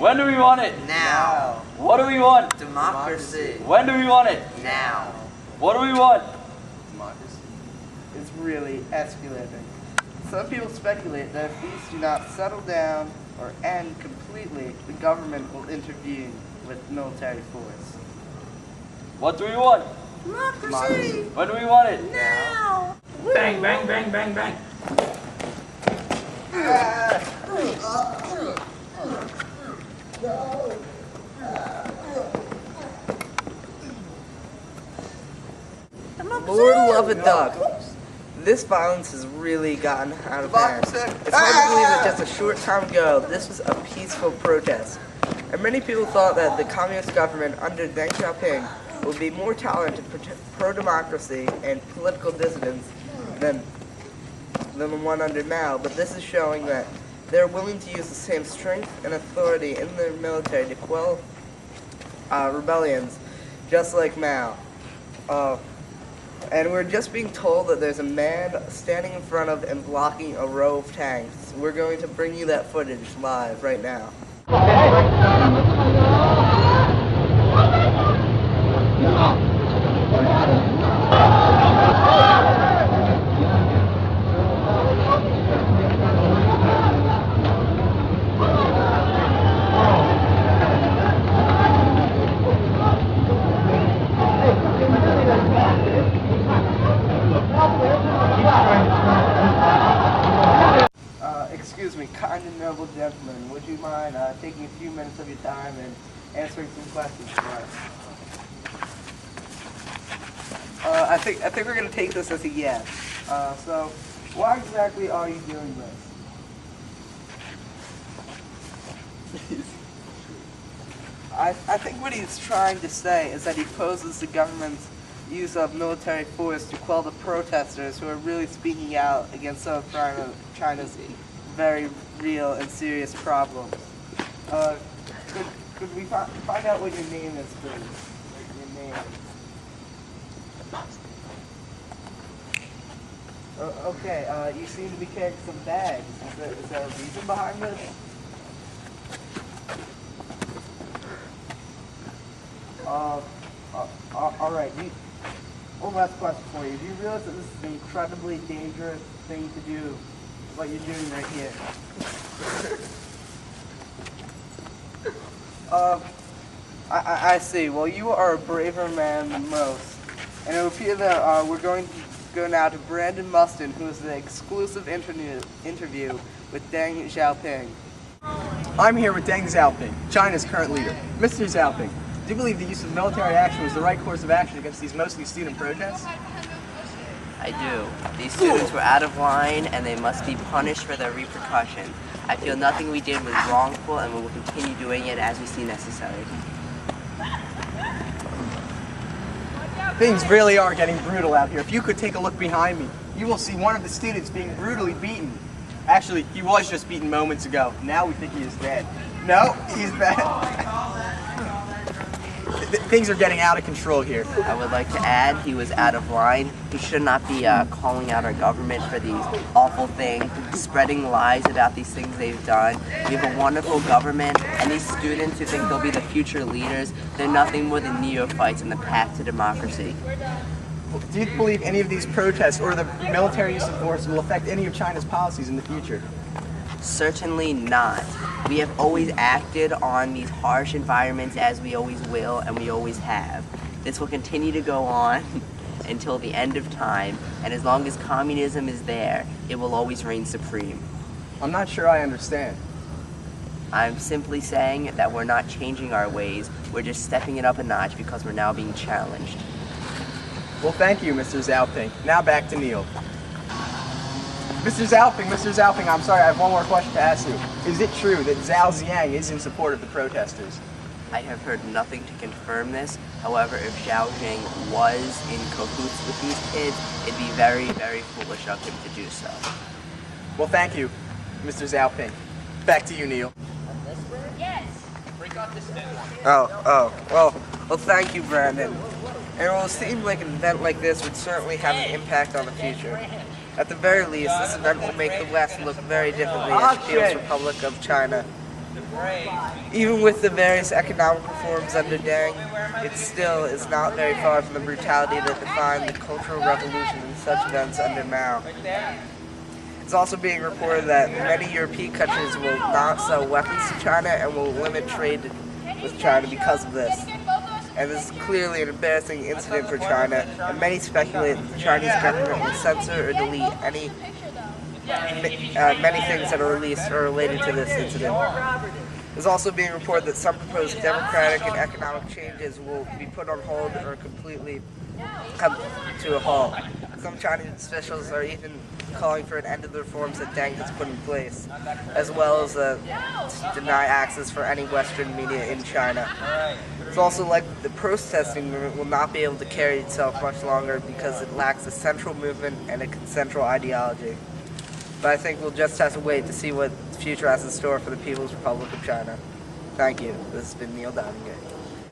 When do we want it? Now. What do we want? Democracy. When do we want it? Now. What do we want? Democracy. It's really escalating. Some people speculate that if these do not settle down or end completely, the government will intervene with military force. What do we want? Democracy. When do we want it? Now. Bang, bang, bang, bang, bang. Lord love a duck. This violence has really gotten out of hand. It's hard to believe that just a short time ago, this was a peaceful protest. And many people thought that the communist government under Deng Xiaoping would be more tolerant to pro-democracy and political dissidents than the one under Mao. But this is showing that they're willing to use the same strength and authority in their military to quell rebellions, just like Mao. And we're just being told that there's a man standing in front of and blocking a row of tanks. We're going to bring you that footage live right now. Excuse me, kind and noble gentlemen, would you mind taking a few minutes of your time and answering some questions for us? I think we're going to take this as a yes. So, why exactly are you doing this? I think what he's trying to say is that he opposes the government's use of military force to quell the protesters who are really speaking out against some of China's very real and serious problems. Could we find out what your name is, please? Your name. Okay, you seem to be carrying some bags. Is there a reason behind this? All right. One last question for you. Do you realize that this is an incredibly dangerous thing to do? What you're doing right here. I see. Well, you are a braver man than most. And it would appear that we're going to go now to Brandon Muston, who is the exclusive interview with Deng Xiaoping. I'm here with Deng Xiaoping, China's current leader. Mr. Xiaoping, do you believe the use of military action was the right course of action against these mostly student protests? I do. These students were out of line and they must be punished for their repercussions. I feel nothing we did was wrongful and we will continue doing it as we see necessary. Things really are getting brutal out here. If you could take a look behind me, you will see one of the students being brutally beaten. Actually, he was just beaten moments ago. Now we think he is dead. No, he's bad. Things are getting out of control here. I would like to add, he was out of line. He should not be calling out our government for these awful things, spreading lies about these things they've done. We have a wonderful government, and these students who think they'll be the future leaders, they're nothing more than neophytes in the path to democracy. Do you believe any of these protests or the military use of force will affect any of China's policies in the future? Certainly not. We have always acted on these harsh environments as we always will and we always have. This will continue to go on until the end of time, and as long as communism is there, it will always reign supreme. I'm not sure I understand. I'm simply saying that we're not changing our ways, we're just stepping it up a notch because we're now being challenged. Well, thank you, Mr. Xiaoping. Now back to Neil. Mr. Xiaoping, I'm sorry, I have one more question to ask you. Is it true that Zhao Ziyang is in support of the protesters? I have heard nothing to confirm this. However, if Zhao Ziyang was in cahoots with these kids, it'd be very, very foolish of him to do so. Well, thank you, Mr. Xiaoping. Back to you, Neil. Yes. Break out this dead one. Well, thank you, Brandon. And it will seem like an event like this would certainly have an impact on the future. At the very least, this event will make the West look very differently at the People's Republic of China. Even with the various economic reforms under Deng, it still is not very far from the brutality that defined the Cultural Revolution and such events under Mao. It's also being reported that many European countries will not sell weapons to China and will limit trade with China because of this. And this is clearly an embarrassing incident for China, and many speculate that the Chinese government will censor or delete many things that are released or related to this incident. There's also being reported that some proposed democratic and economic changes will be put on hold or completely come to a halt. Some Chinese officials are even calling for an end to the reforms that Deng has put in place, as well as deny access for any Western media in China. It's also likely the protesting movement will not be able to carry itself much longer because it lacks a central movement and a central ideology. But I think we'll just have to wait to see what the future has in store for the People's Republic of China. Thank you. This has been Neil Downinger.